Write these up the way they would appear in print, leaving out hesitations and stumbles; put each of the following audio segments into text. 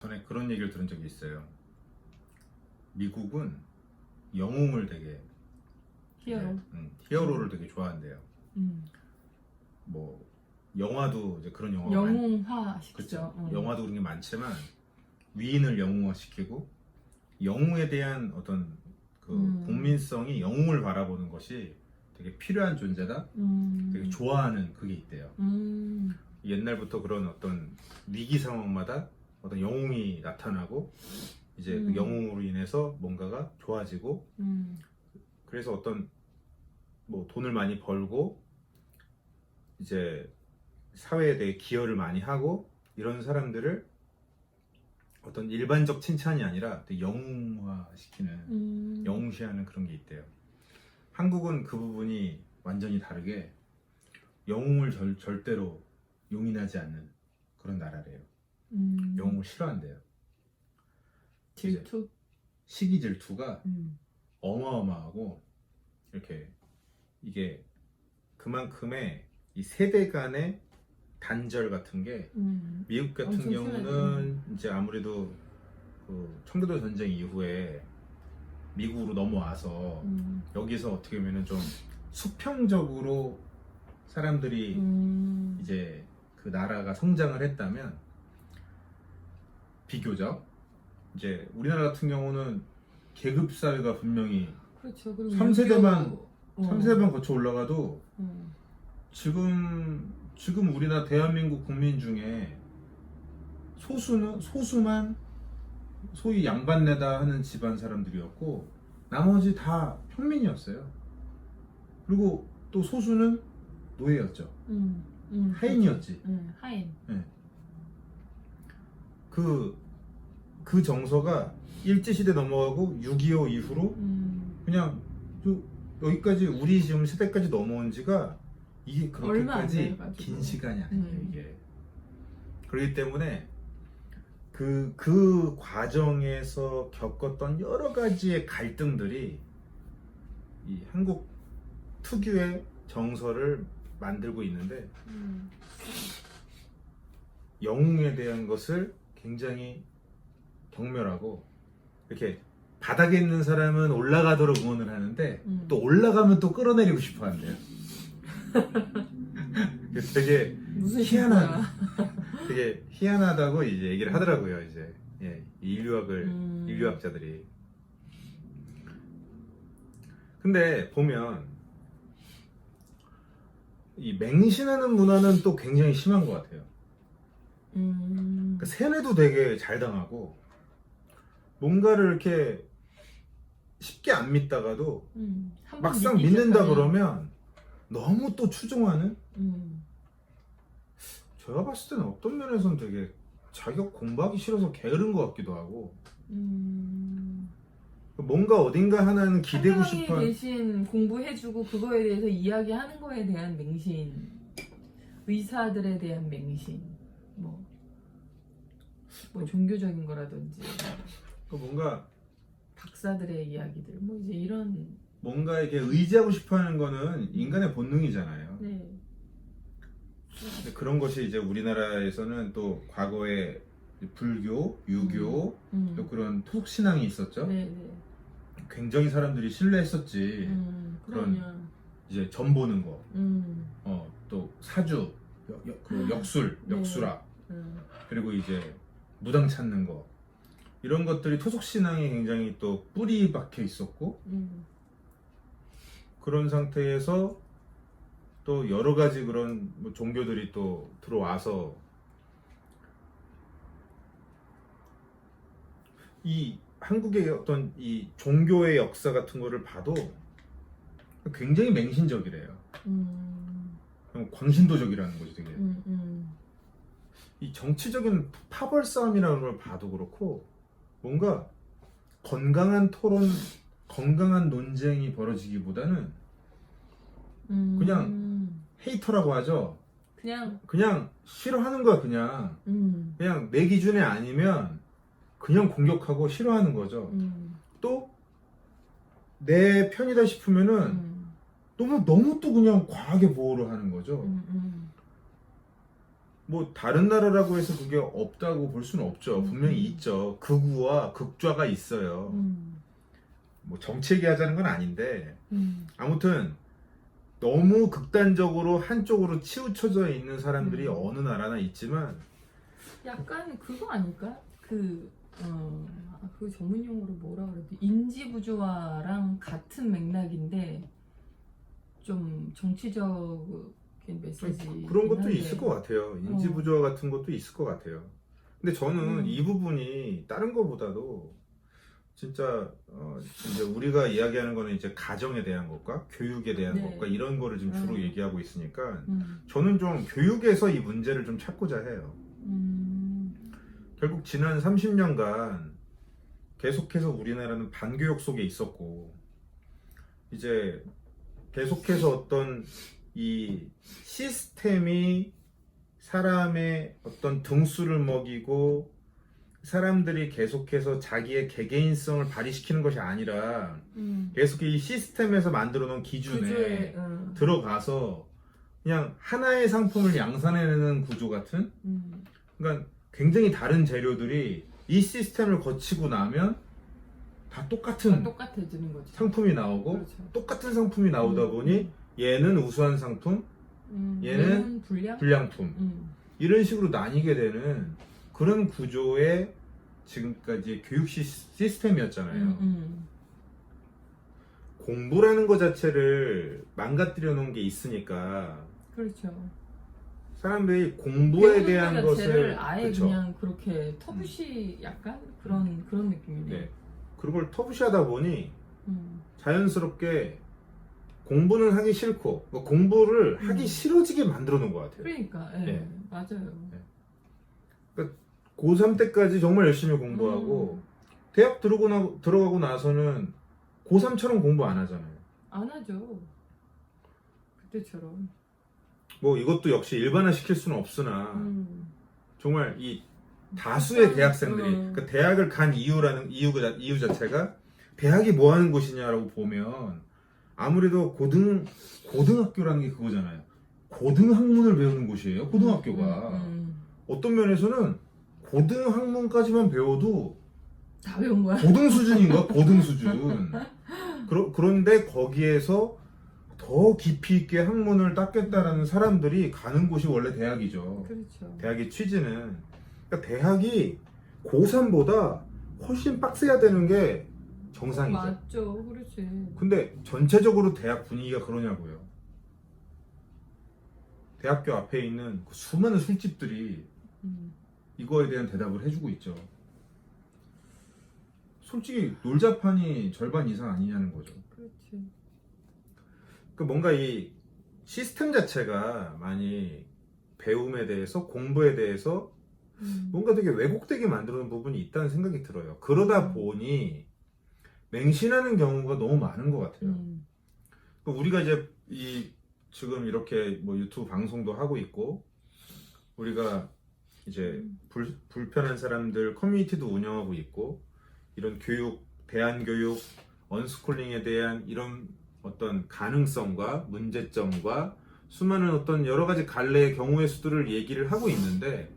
전에 그런 얘기를 들은 적이 있어요. 미국은 영웅을 되게 히어로. 히어로를 되게 좋아한대요. 음. 뭐 영화도 이제 그런 영화가 영웅화 그렇죠. 시키죠. 영화도 그런 게 많지만 위인을 영웅화시키고 영웅에 대한 어떤 그 국민성이 영웅을 바라보는 것이 되게 필요한 존재다. 되게 좋아하는 그게 있대요. 옛날부터 그런 어떤 위기 상황마다 어떤 영웅이 나타나고 이제 그 영웅으로 인해서 뭔가가 좋아지고 그래서 어떤 뭐 돈을 많이 벌고 이제 사회에 대해 기여를 많이 하고 이런 사람들을 어떤 일반적 칭찬이 아니라 되게 영웅화시키는 영웅시하는 그런 게 있대요. 한국은 그 부분이 완전히 다르게 영웅을 절대로 용인하지 않는 그런 나라래요. 영웅을 싫어한대요. 질투? 시기 질투가 어마어마하고 이렇게 이게 그만큼의 이 세대 간의 단절 같은 게 미국 같은 엄청 경우는 이제 아무래도 그 청교도 전쟁 이후에 미국으로 넘어와서 여기서 어떻게 보면은 좀 수평적으로 사람들이 이제 그 나라가 성장을 했다면 비교적 이제 우리나라 같은 경우는 계급 사회가 분명히 그렇죠. 그리고 3세대만 거쳐 올라가도 지금 우리나라 대한민국 국민 중에 소수만 소위 양반내다 하는 집안 사람들이었고 나머지 다 평민이었어요. 그리고 또 소수는 노예였죠. 하인이었지. 하인. 네. 그 정서가 일제시대 넘어가고 6.25 이후로 그냥 여기까지 우리 지금 세대까지 넘어온 지가 이게 그렇게까지 긴 시간이 아니에요. 이게 그렇기 때문에 그 과정에서 겪었던 여러 가지의 갈등들이 이 한국 특유의 정서를 만들고 있는데 영웅에 대한 것을 굉장히 경멸하고 이렇게 바닥에 있는 사람은 올라가도록 응원을 하는데 또 올라가면 또 끌어내리고 싶어 한대요. 되게 되게 희한하다고 이제 얘기를 하더라고요. 이제 인류학자들이. 근데 보면 이 맹신하는 문화는 또 굉장히 심한 것 같아요. 그러니까 세뇌도 되게 잘 당하고 뭔가를 이렇게 쉽게 안 믿다가도 막상 믿는다 그러면 너무 또 추종하는. 제가 봤을 때는 어떤 면에서는 되게 자기가 공부하기 싫어서 게으른 것 같기도 하고 뭔가 어딘가 하나는 기대고 싶어 대신 공부해주고 그거에 대해서 이야기하는 거에 대한 맹신, 의사들에 대한 맹신, 뭐 종교적인 거라든지 뭔가 박사들의 이야기들 뭐 이제 이런 뭔가 이렇게 의지하고 싶어하는 거는 인간의 본능이잖아요. 네. 근데 그런 것이 이제 우리나라에서는 또 과거에 불교, 유교, 또 그런 토속 신앙이 있었죠. 네네. 굉장히 사람들이 신뢰했었지. 그런 이제 점 보는 거, 또 사주, 그리고 역술학, 그리고 이제 무당 찾는 거 이런 것들이 토속 신앙에 굉장히 또 뿌리 박혀 있었고 그런 상태에서 또 여러 가지 그런 뭐 종교들이 또 들어와서 이 한국의 어떤 이 종교의 역사 같은 거를 봐도 굉장히 맹신적이래요. 광신도적이라는 거지 되게. 이 정치적인 파벌 싸움이라는 걸 봐도 그렇고 뭔가 건강한 토론, 건강한 논쟁이 벌어지기보다는 그냥 헤이터라고 하죠. 그냥 싫어하는 거야. 그냥 내 기준에 아니면 그냥 공격하고 싫어하는 거죠. 또 내 편이다 싶으면은 너무 또 그냥 과하게 보호를 하는 거죠. 뭐 다른 나라라고 해서 그게 없다고 볼 수는 없죠. 분명히 있죠. 극우와 극좌가 있어요. 뭐 정치 얘기하자는 건 아닌데 아무튼 너무 극단적으로 한쪽으로 치우쳐져 있는 사람들이 어느 나라나 있지만 약간 그거 아닐까? 그 전문 용어로 뭐라 그러지? 인지부조화랑 같은 맥락인데 좀 정치적인 메시지 그런 것도 있을 것 같아요. 인지부조화 같은 것도 있을 것 같아요. 근데 저는 이 부분이 다른 것보다도 진짜 이제 우리가 이야기하는 거는 이제 가정에 대한 것과 교육에 대한 네. 것과 이런 거를 지금 주로 얘기하고 있으니까 저는 좀 교육에서 이 문제를 좀 찾고자 해요. 결국 지난 30년간 계속해서 우리나라는 반교육 속에 있었고 이제 계속해서 어떤 이 시스템이 사람의 어떤 등수를 먹이고 사람들이 계속해서 자기의 개개인성을 발휘시키는 것이 아니라 계속 이 시스템에서 만들어 놓은 기준에 들어가서 그냥 하나의 상품을 양산해내는 구조 같은 그러니까 굉장히 다른 재료들이 이 시스템을 거치고 나면 다 똑같은 똑같아지는 거죠. 상품이 나오고 그렇죠. 똑같은 상품이 나오다 보니 얘는 우수한 상품, 얘는 불량품 이런 식으로 나뉘게 되는 그런 구조의 지금까지 교육 시스템이었잖아요. 공부라는 것 자체를 망가뜨려 놓은 게 있으니까 그렇죠. 사람들이 공부에 대한 배우는 것 것을 자체를 아예 그렇죠. 그냥 그렇게 터부시 약간 그런 느낌이네요. 네. 그걸 터부시하다 보니 음. 자연스럽게 공부는 하기 싫고 공부를 하기 싫어지게 만들어 놓은 것 같아요. 그러니까 네. 맞아요. 그러니까 고3 때까지 정말 열심히 공부하고 대학 들어가고 나서는 고3처럼 공부 안 하잖아요. 안 하죠. 그때처럼. 뭐 이것도 역시 일반화 시킬 수는 없으나 정말 이 다수의 대학생들이 그러니까 대학을 간 이유 자체가 대학이 뭐 하는 곳이냐라고 보면 아무래도 고등학교라는 게 그거잖아요. 고등학문을 배우는 곳이에요. 고등학교가 어떤 면에서는 고등학문까지만 배워도 다 배운 거야. 고등 수준인가? 고등 수준. 그런데 거기에서 더 깊이 있게 학문을 닦겠다라는 사람들이 가는 곳이 원래 대학이죠. 그렇죠. 대학의 취지는 그러니까 대학이 고3보다 훨씬 빡세야 되는 게 정상이죠. 맞죠. 그렇지. 근데 전체적으로 대학 분위기가 그러냐고요. 대학교 앞에 있는 그 수많은 술집들이 이거에 대한 대답을 해주고 있죠. 솔직히 놀자판이 절반 이상 아니냐는 거죠. 그렇지. 그 뭔가 이 시스템 자체가 많이 배움에 대해서 공부에 대해서 뭔가 되게 왜곡되게 만드는 부분이 있다는 생각이 들어요. 그러다 보니 맹신하는 경우가 너무 많은 것 같아요. 우리가 이제 지금 이렇게 뭐 유튜브 방송도 하고 있고 우리가 이제 불편한 사람들 커뮤니티도 운영하고 있고 이런 교육, 대안교육, 언스쿨링에 대한 이런 어떤 가능성과 문제점과 수많은 어떤 여러 가지 갈래의 경우의 수들을 얘기를 하고 있는데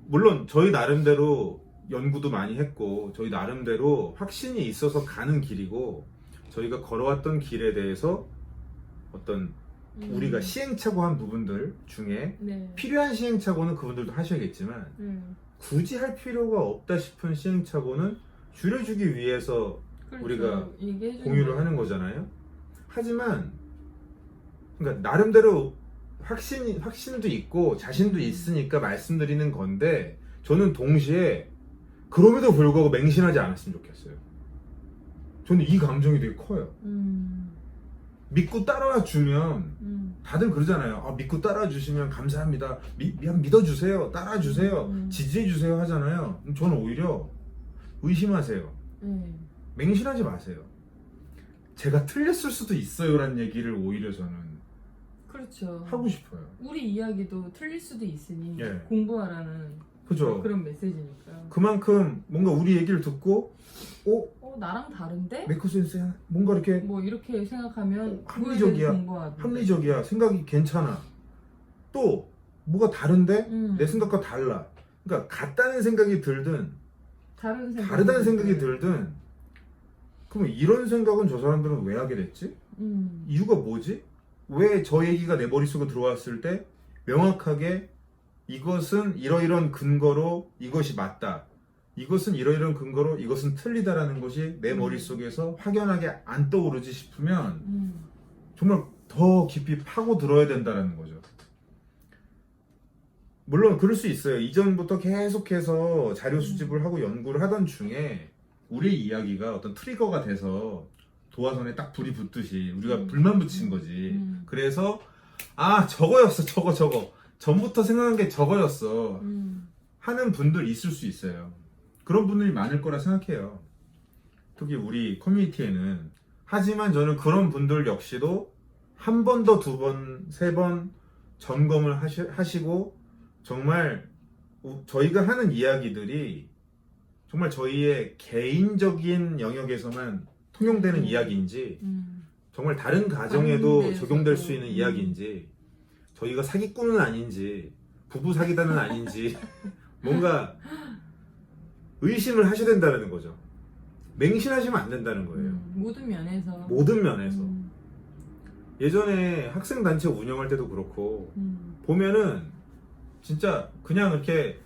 물론 저희 나름대로 연구도 많이 했고 저희 나름대로 확신이 있어서 가는 길이고 저희가 걸어왔던 길에 대해서 어떤 우리가 시행착오한 부분들 중에 필요한 시행착오는 그분들도 하셔야겠지만 굳이 할 필요가 없다 싶은 시행착오는 줄여주기 위해서 그렇죠. 우리가 공유를 하는 거잖아요. 하지만 그러니까 나름대로 확신도 있고 자신도 있으니까 말씀드리는 건데 저는 동시에 그럼에도 불구하고 맹신하지 않았으면 좋겠어요. 저는 이 감정이 되게 커요. 믿고 따라와 주면 다들 그러잖아요. 아, 믿고 따라와 주시면 감사합니다. 믿어주세요. 따라와 주세요. 지지해 주세요 하잖아요. 저는 오히려 의심하세요. 맹신하지 마세요. 제가 틀렸을 수도 있어요 라는 얘기를 오히려 저는 그렇죠. 하고 싶어요. 우리 이야기도 틀릴 수도 있으니 예. 공부하라는 그죠? 그런 메시지니까. 그만큼 뭔가 우리 얘기를 듣고 나랑 다른데? 메이커센스 뭔가 이렇게 뭐 이렇게 생각하면 합리적이야. 공부하고 합리적이야. 생각이 괜찮아. 또 뭐가 다른데? 내 생각과 달라. 그러니까 같다는 생각이 들든 다르다는 생각이 들든 그럼 이런 생각은 저 사람들은 왜 하게 됐지? 이유가 뭐지? 왜 저 얘기가 내 머릿속에 들어왔을 때 명확하게 이것은 이러이런 근거로 이것이 맞다. 이것은 이러이런 근거로 이것은 틀리다라는 것이 내 머릿속에서 확연하게 안 떠오르지 싶으면 정말 더 깊이 파고 들어야 된다는 거죠. 물론 그럴 수 있어요. 이전부터 계속해서 자료 수집을 하고 연구를 하던 중에 우리 이야기가 어떤 트리거가 돼서 도화선에 딱 불이 붙듯이 우리가 불만 붙인 거지. 그래서 아 저거였어 저거 전부터 생각한 게 저거였어 하는 분들 있을 수 있어요. 그런 분들이 많을 거라 생각해요. 특히 우리 커뮤니티에는. 하지만 저는 그런 분들 역시도 한 번 더, 두 번, 세 번 점검을 하시고 정말 저희가 하는 이야기들이 정말 저희의 개인적인 영역에서만 통용되는 이야기인지 정말 다른 가정에도 적용될 수 있는 이야기인지 저희가 사기꾼은 아닌지 부부 사기단은 아닌지 뭔가 의심을 하셔야 된다는 거죠. 맹신하시면 안 된다는 거예요. 모든 면에서. 예전에 학생단체 운영할 때도 그렇고 보면은 진짜 그냥 이렇게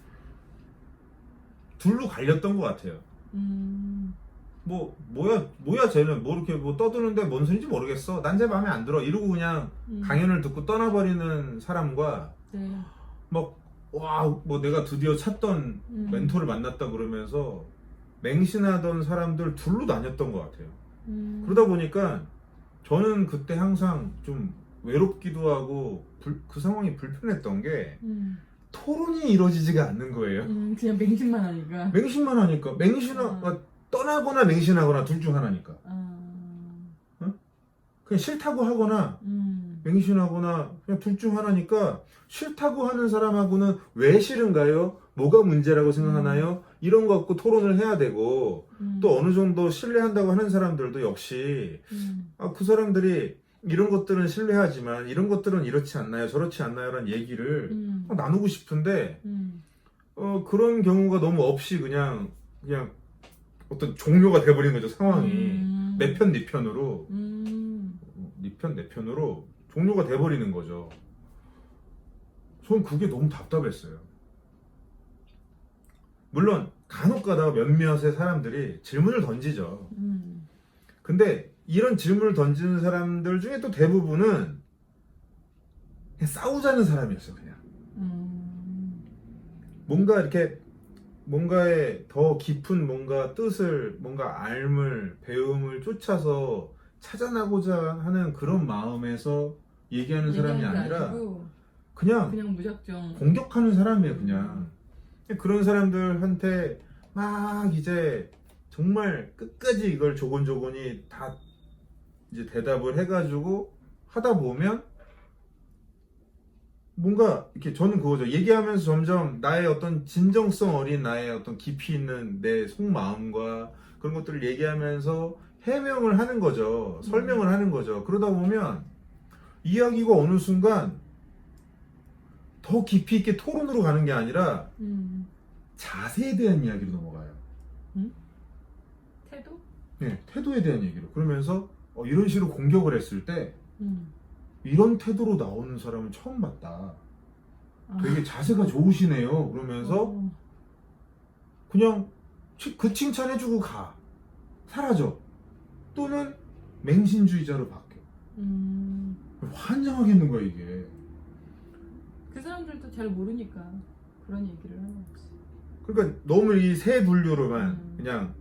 둘로 갈렸던 것 같아요. 뭐야 쟤는 뭐 이렇게 뭐 떠드는데 뭔 소리인지 모르겠어. 난 제 마음에 안 들어. 이러고 그냥 강연을 듣고 떠나버리는 사람과 뭐 내가 드디어 찾던 멘토를 만났다 그러면서 맹신하던 사람들 둘로 나뉘었던 것 같아요. 그러다 보니까 저는 그때 항상 좀 외롭기도 하고 그 상황이 불편했던 게 토론이 이루어지지가 않는 거예요. 그냥 맹신만 하니까. 떠나거나 맹신하거나 둘 중 하나니까. 그냥 싫다고 하거나 맹신하거나 그냥 둘 중 하나니까 싫다고 하는 사람하고는 왜 싫은가요? 뭐가 문제라고 생각하나요? 이런 거 갖고 토론을 해야 되고 또 어느 정도 신뢰한다고 하는 사람들도 역시 그 사람들이 이런 것들은 신뢰하지만 이런 것들은 이렇지 않나요? 저렇지 않나요? 라는 얘기를 나누고 싶은데 그런 경우가 너무 없이 그냥 어떤 종료가 돼버린 거죠. 상황이 내 편 네 편으로 네 편 내 편으로 종료가 돼버리는 거죠. 전 그게 너무 답답했어요. 물론 간혹 가다가 몇몇의 사람들이 질문을 던지죠. 근데 이런 질문을 던지는 사람들 중에 또 대부분은 그냥 싸우자는 사람이었어요. 그냥 뭔가 이렇게 뭔가의 더 깊은 뭔가 뜻을 뭔가 알물 배움을 쫓아서 찾아나고자 하는 그런 마음에서 얘기하는 사람이 아니라 그냥 무작정 공격하는 사람이에요. 그냥 그런 사람들한테 막 이제 정말 끝까지 이걸 조곤조곤히 다 이제 대답을 해가지고 하다 보면 뭔가 이렇게 저는 그거죠. 얘기하면서 점점 나의 어떤 진정성 어린 나의 어떤 깊이 있는 내 속마음과 그런 것들을 얘기하면서 해명을 하는 거죠. 설명을 하는 거죠. 그러다 보면 이야기가 어느 순간 더 깊이 있게 토론으로 가는 게 아니라 자세에 대한 이야기로 넘어가요. 태도? 네, 태도에 대한 얘기로. 그러면서 이런 식으로 공격을 했을 때 이런 태도로 나오는 사람은 처음 봤다. 되게 자세가 좋으시네요. 그러면서 그냥 그 칭찬해주고 가. 사라져. 또는 맹신주의자로 바뀌어. 환장하겠는 거야 이게. 그 사람들도 잘 모르니까 그런 얘기를 하는 거지. 그러니까 너무 이 세 분류로만 그냥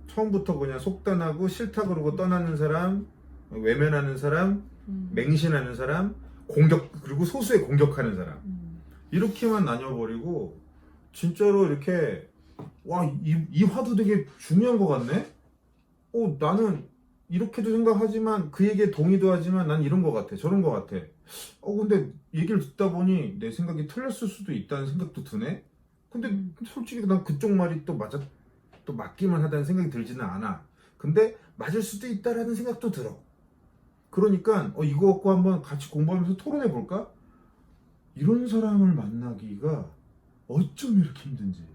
처음부터 그냥 속단하고 싫다 그러고 떠나는 사람, 외면하는 사람, 맹신하는 사람, 그리고 소수에 공격하는 사람 이렇게만 나뉘어버리고 진짜로 이렇게 이 화도 되게 중요한 것 같네? 나는 이렇게도 생각하지만 그 얘기에 동의도 하지만 난 이런 것 같아 저런 것 같아 근데 얘기를 듣다 보니 내 생각이 틀렸을 수도 있다는 생각도 드네? 근데 솔직히 난 그쪽 말이 또 맞기만 하다는 생각이 들지는 않아. 근데 맞을 수도 있다라는 생각도 들어. 그러니까 이거 갖고 한번 같이 공부하면서 토론해 볼까? 이런 사람을 만나기가 어쩜 이렇게 힘든지.